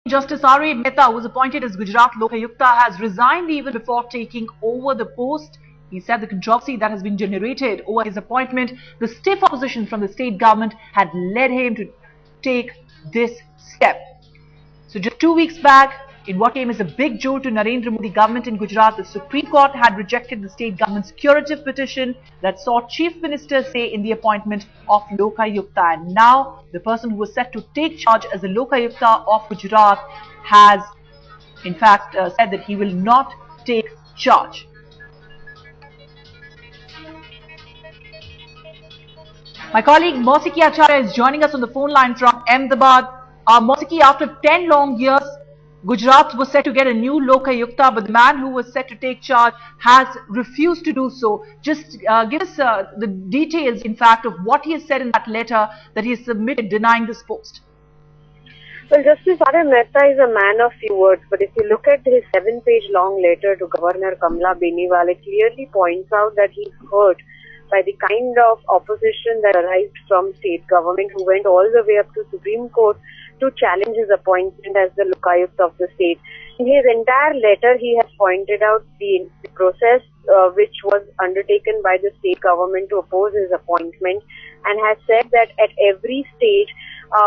Justice RA Mehta, who was appointed as Gujarat Lokayukta, has resigned even before taking over the post. He said the controversy that has been generated over his appointment, the stiff opposition from the state government, had led him to take this step. So just 2 weeks back, in what came as a big jolt to Narendra Modi government in Gujarat, the Supreme Court had rejected the state government's curative petition that saw Chief Minister say in the appointment of Lokayukta. And now the person who was set to take charge as the Lokayukta of Gujarat has in fact said that he will not take charge. My colleague Mausiki Acharya is joining us on the phone line from Ahmedabad. Mausiki, after 10 long years, Gujarat was set to get a new Lokayukta, but the man who was set to take charge has refused to do so. Just give us the details, in fact, of what he has said in that letter that he has submitted denying this post. Well, Justice RA Mehta is a man of few words, but if you look at his 7-page long letter to Governor Kamla Beniwal, it clearly points out that he's hurt by the kind of opposition that arrived from state government, who went all the way up to Supreme Court to challenge his appointment as the Lokayukta of the state. In his entire letter, he has pointed out the process which was undertaken by the state government to oppose his appointment, and has said that at every stage,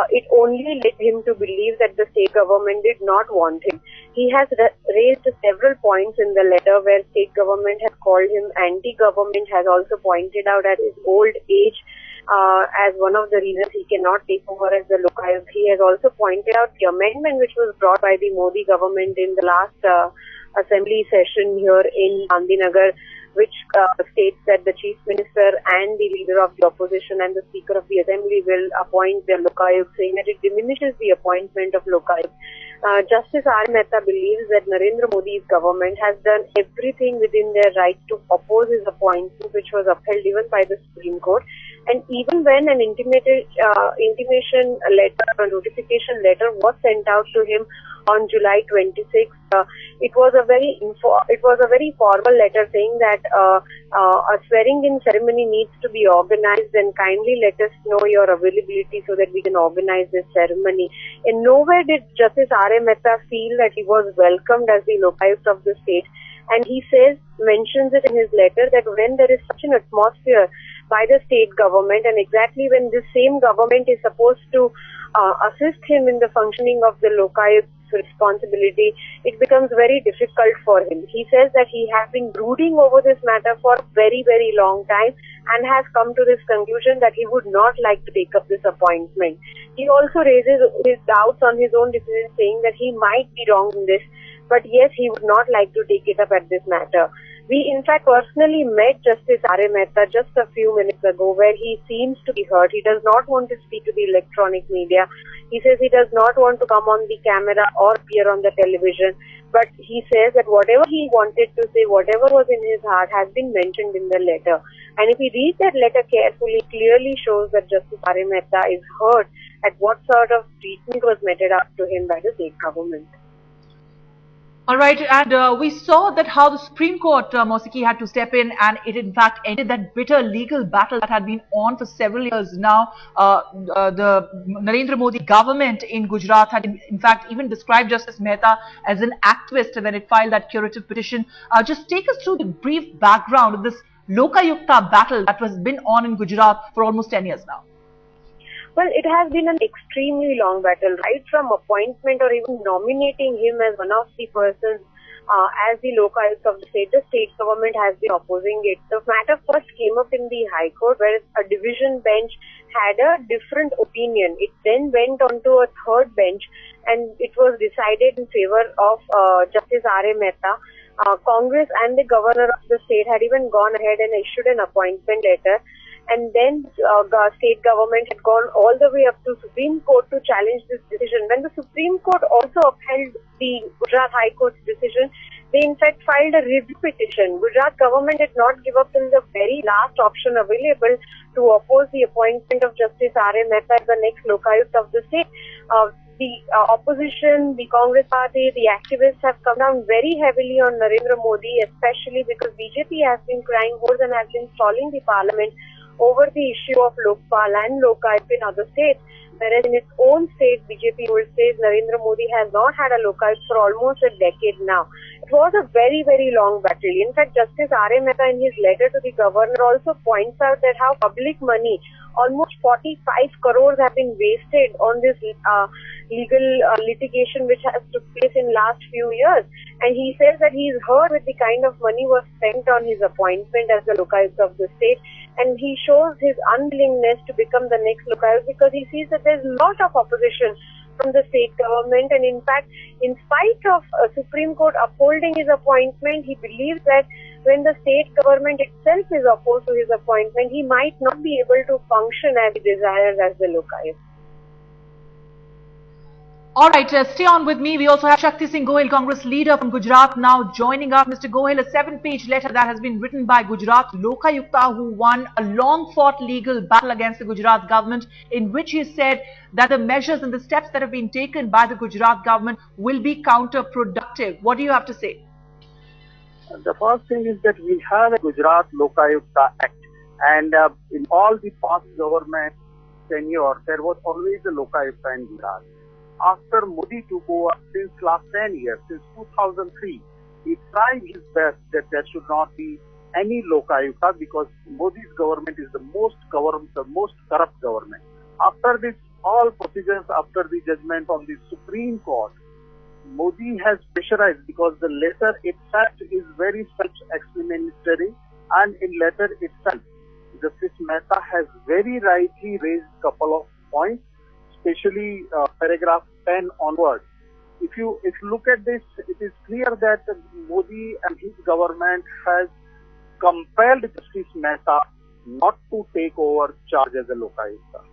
it only led him to believe that the state government did not want him. He has raised several points in the letter where state government has called him anti-government, has also pointed out at his old age as one of the reasons he cannot take over as the Lokayukta. He has also pointed out the amendment which was brought by the Modi government in the last assembly session here in Gandhinagar, which states that the Chief Minister and the Leader of the Opposition and the Speaker of the Assembly will appoint the Lokayukta, saying that it diminishes the appointment of Lokayukta. Justice RA Mehta believes that Narendra Modi's government has done everything within their right to oppose his appointment, which was upheld even by the Supreme Court. And even when an intimation letter, a notification letter was sent out to him on July 26th, it was a very formal letter saying that a swearing-in ceremony needs to be organized, and kindly let us know your availability so that we can organize this ceremony. And nowhere did Justice RA Mehta feel that he was welcomed as the Lokayukta of the state. And he mentions it in his letter that when there is such an atmosphere by the state government, and exactly when this same government is supposed to assist him in the functioning of the Lokayukta's responsibility, it becomes very difficult for him. He says that he has been brooding over this matter for a very, very long time and has come to this conclusion that he would not like to take up this appointment. He also raises his doubts on his own decision, saying that he might be wrong in this, but yes, he would not like to take it up at this matter. We, in fact, personally met Justice RA Mehta just a few minutes ago, where he seems to be hurt. He does not want to speak to the electronic media. He says he does not want to come on the camera or appear on the television. But he says that whatever he wanted to say, whatever was in his heart, has been mentioned in the letter. And if we read that letter carefully, it clearly shows that Justice RA Mehta is hurt at what sort of treatment was meted out to him by the state government. All right, and we saw that how the Supreme Court, Mausiki, had to step in, and it in fact ended that bitter legal battle that had been on for several years now. The Narendra Modi government in Gujarat had in fact even described Justice Mehta as an activist when it filed that curative petition. Just take us through the brief background of this Lokayukta battle that has been on in Gujarat for almost 10 years now. Well, it has been an extremely long battle, right from appointment or even nominating him as one of the persons as the Lokayukta of the state. The state government has been opposing it. The matter first came up in the High Court, where a division bench had a different opinion. It then went on to a third bench, and it was decided in favor of Justice RA Mehta. Congress and the governor of the state had even gone ahead and issued an appointment letter. And then state government had gone all the way up to Supreme Court to challenge this decision. When the Supreme Court also upheld the Gujarat High Court's decision, they in fact filed a review petition. Gujarat government did not give up till the very last option available to oppose the appointment of Justice RA Mehta as the next Lokayukta of the state. The opposition, the Congress party, the activists have come down very heavily on Narendra Modi, especially because BJP has been crying hoarse and has been stalling the parliament over the issue of Lokpal and Lokayukta in other states. Whereas in its own state, BJP will say Narendra Modi has not had a Lokayukt for almost a decade now. It was a very, very long battle. In fact, Justice RA Mehta in his letter to the governor also points out that how public money, almost 45 crores have been wasted on this legal litigation which has took place in last few years. And he says that he is hurt with the kind of money was spent on his appointment as the Lokayukt of the state. And he shows his unwillingness to become the next Lokayukt because he sees that there is a lot of opposition from the state government. And in fact, in spite of Supreme Court upholding his appointment, he believes that when the state government itself is opposed to his appointment, he might not be able to function as he desires as the Lokayukt. All right, stay on with me. We also have Shakti Singh Gohil, Congress leader from Gujarat, now joining us. Mr. Gohil, a 7-page letter that has been written by Gujarat Lokayukta, who won a long-fought legal battle against the Gujarat government, in which he said that the measures and the steps that have been taken by the Gujarat government will be counterproductive. What do you have to say? The first thing is that we have a Gujarat Lokayukta Act, and in all the past government tenure, there was always a Lokayukta in Gujarat. After Modi took over, since last 10 years, since 2003, he tried his best that there should not be any Lokayukta because Modi's government is the most corrupt government. After this, all procedures after the judgment on the Supreme Court, Modi has pressurized because the letter itself is very self-explanatory, and in letter itself, Justice Mehta has very rightly raised a couple of points, especially paragraph 10 onwards. If you look at this, it is clear that Modi and his government has compelled Justice Mehta not to take over charge as a Lokayukta.